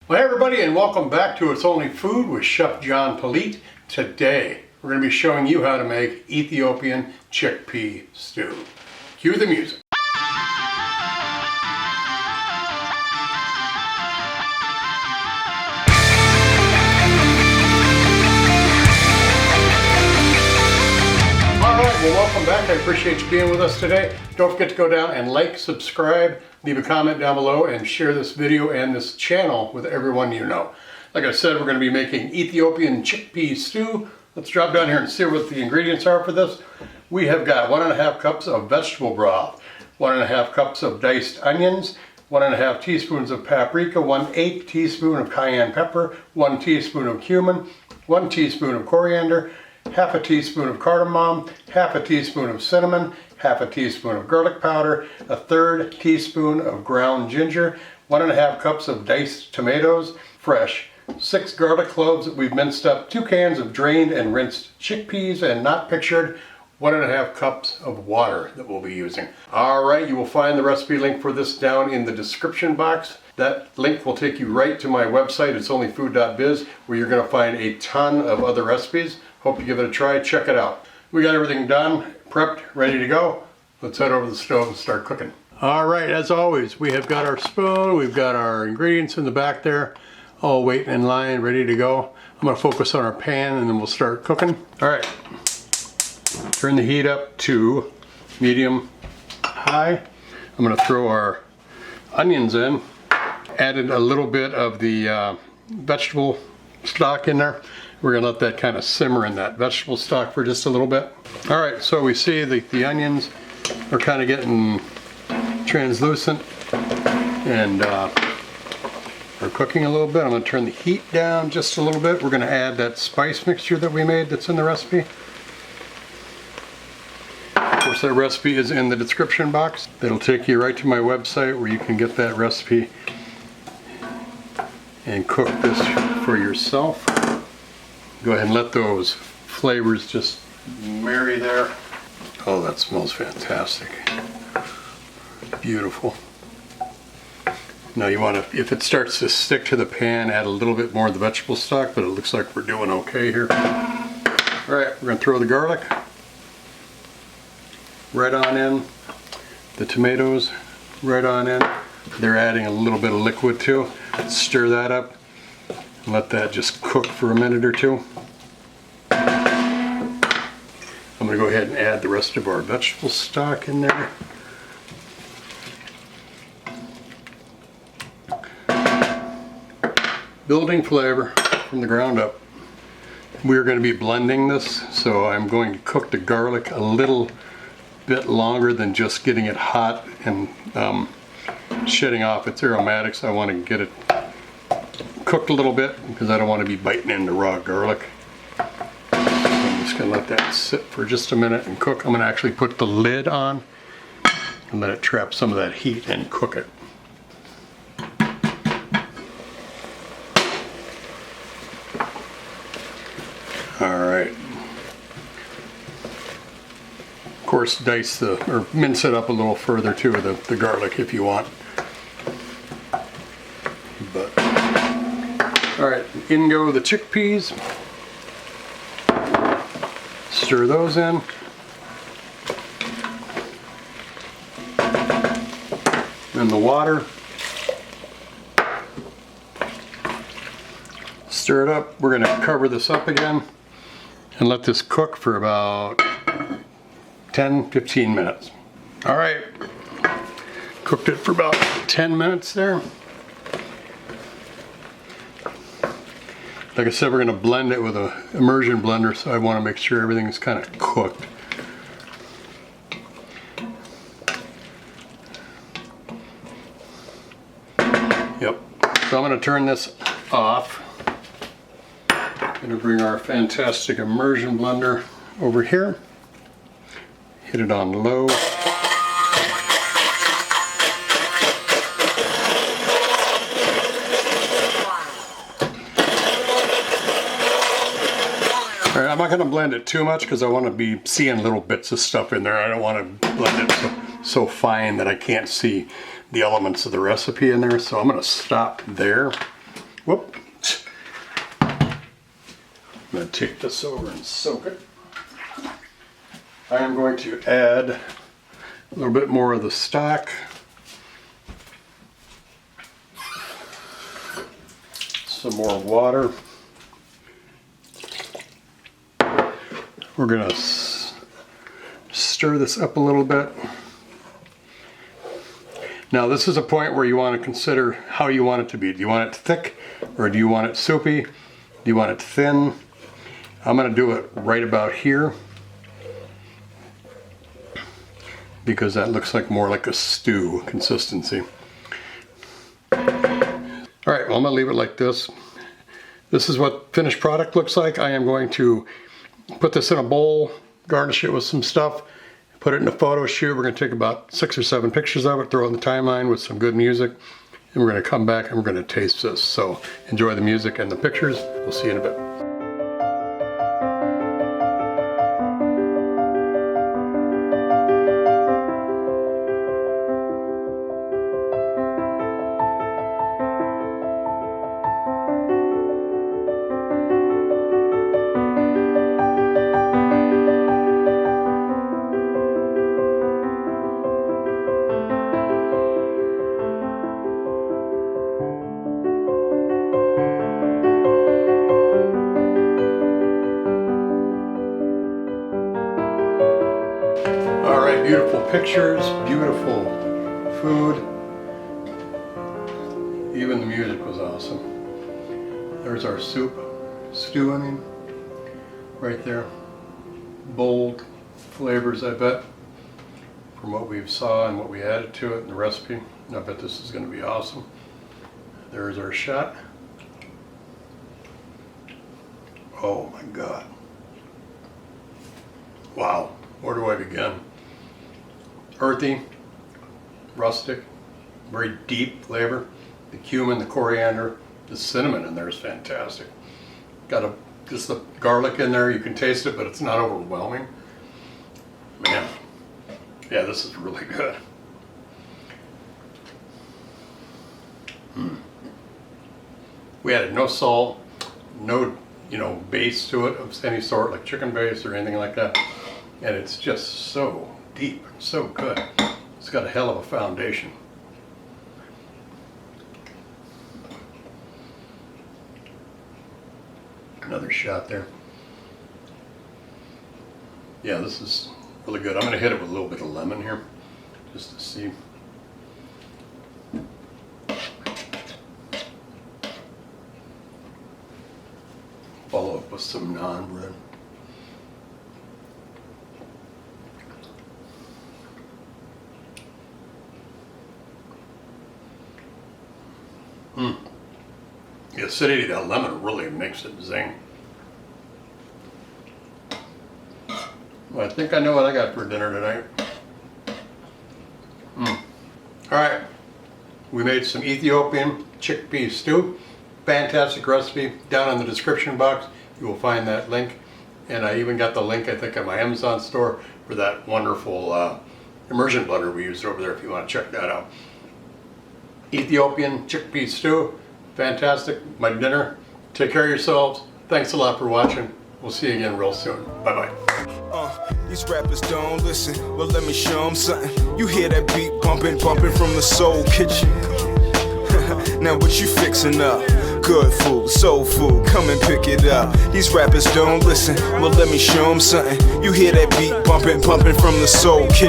Well, hey everybody, and welcome back to It's Only Food with Chef John Politte. Today, we're going to be showing you how to make Ethiopian chickpea stew. Cue the music. Well, welcome back. I appreciate you being with us today. Don't forget to go down and like, subscribe, leave a comment down below, and share this video and this channel with everyone you know. Like I said, we're going to be making Ethiopian chickpea stew. Let's drop down here and see what the ingredients are for this. We have got 1½ cups of vegetable broth, 1½ cups of diced onions, 1½ teaspoons of paprika, 1/8 teaspoon of cayenne pepper, 1 teaspoon of cumin, 1 teaspoon of coriander, half a teaspoon of cardamom, half a teaspoon of cinnamon, half a teaspoon of garlic powder, 1/3 teaspoon of ground ginger, 1½ cups of diced tomatoes, fresh, 6 garlic cloves that we've minced up, 2 cans of drained and rinsed chickpeas and not pictured, 1½ cups of water that we'll be using. All right, you will find the recipe link for this down in the description box. That link will take you right to my website, itsonlyfood.biz, where you're going to find a ton of other recipes. Hope you give it a try. Check it out. We got everything done, prepped, ready to go. Let's head over to the stove and start cooking. All right, as always, we have got our spoon, we've got our ingredients in the back there, all waiting in line, ready to go. I'm going to focus on our pan and then we'll start cooking. All right, turn the heat up to medium high. I'm going to throw our onions in. Added a little bit of the vegetable stock in there. We're going to let that kind of simmer in that vegetable stock for just a little bit. All right, so we see the onions are kind of getting translucent and are cooking a little bit. I'm going to turn the heat down just a little bit. We're going to add that spice mixture that we made that's in the recipe. Of course, that recipe is in the description box. That'll take you right to my website where you can get that recipe and cook this for yourself. Go ahead and let those flavors just marry there. Oh, that smells fantastic. Beautiful. Now you want to, if it starts to stick to the pan, add a little bit more of the vegetable stock, but it looks like we're doing okay here. All right, we're going to throw the garlic right on in, the tomatoes right on in. They're adding a little bit of liquid too. Stir that up. Let that just cook for a minute or two. I'm going to go ahead and add the rest of our vegetable stock in there. Building flavor from the ground up. We're going to be blending this, so I'm going to cook the garlic a little bit longer than just getting it hot and shedding off its aromatics. I want to get it cooked a little bit because I don't want to be biting into raw garlic. So I'm just going to let that sit for just a minute and cook. I'm going to actually put the lid on and let it trap some of that heat and cook it. All right. Of course, dice or mince it up a little further too, the garlic if you want. But all right, in go the chickpeas. Stir those in. And the water. Stir it up. We're going to cover this up again and let this cook for about 10-15 minutes. All right, cooked it for about 10 minutes there. Like I said, we're going to blend it with an immersion blender, so I want to make sure everything's kind of cooked. Yep. So I'm going to turn this off. I'm going to bring our fantastic immersion blender over here. Hit it on low. All right, I'm not going to blend it too much because I want to be seeing little bits of stuff in there. I don't want to blend it so fine that I can't see the elements of the recipe in there. So I'm going to stop there. Whoop. I'm going to take this over and soak it. I am going to add a little bit more of the stock. Some more water. We're going to stir this up a little bit. Now this is a point where you want to consider how you want it to be. Do you want it thick or do you want it soupy? Do you want it thin? I'm going to do it right about here because that looks like more like a stew consistency. All right, well, I'm going to leave it like this. This is what finished product looks like. I am going to put this in a bowl, garnish it with some stuff, put it in a photo shoot. We're going to take about 6 or 7 pictures of it, throw it in the timeline with some good music, and we're going to come back and we're going to taste this. So enjoy the music and the pictures. We'll see you in a bit. Beautiful pictures, beautiful food. Even the music was awesome. There's our stew, I mean, right there. Bold flavors, I bet, from what we saw and what we added to it in the recipe. I bet this is going to be awesome. There's our shot. Oh my God. Wow, where do I begin? Earthy, rustic, very deep flavor. The cumin, the coriander, the cinnamon in there is fantastic. Got just the garlic in there. You can taste it, but it's not overwhelming. Man, yeah, this is really good. We added no salt, no base to it of any sort, like chicken base or anything like that, and it's just so deep, so good. It's got a hell of a foundation. Another shot there. Yeah, this is really good. I'm going to hit it with a little bit of lemon here, just to see. Follow up with some naan bread. The acidity of that lemon really makes it zing. Well, I think I know what I got for dinner tonight. Alright, we made some Ethiopian chickpea stew. Fantastic recipe. Down in the description box you will find that link. And I even got the link, I think, on my Amazon store for that wonderful immersion blender we used over there if you want to check that out. Ethiopian chickpea stew. Fantastic. My dinner. Take care of yourselves. Thanks a lot for watching. We'll see you again real soon. Bye-bye. These rappers don't listen. Well, let me show them something. You hear that beat bumping from the soul kitchen. Now what you fixing up? Good food, soul food, come and pick it up. These rappers don't listen. Well, let me show them something. You hear that beat bumping from the soul kitchen.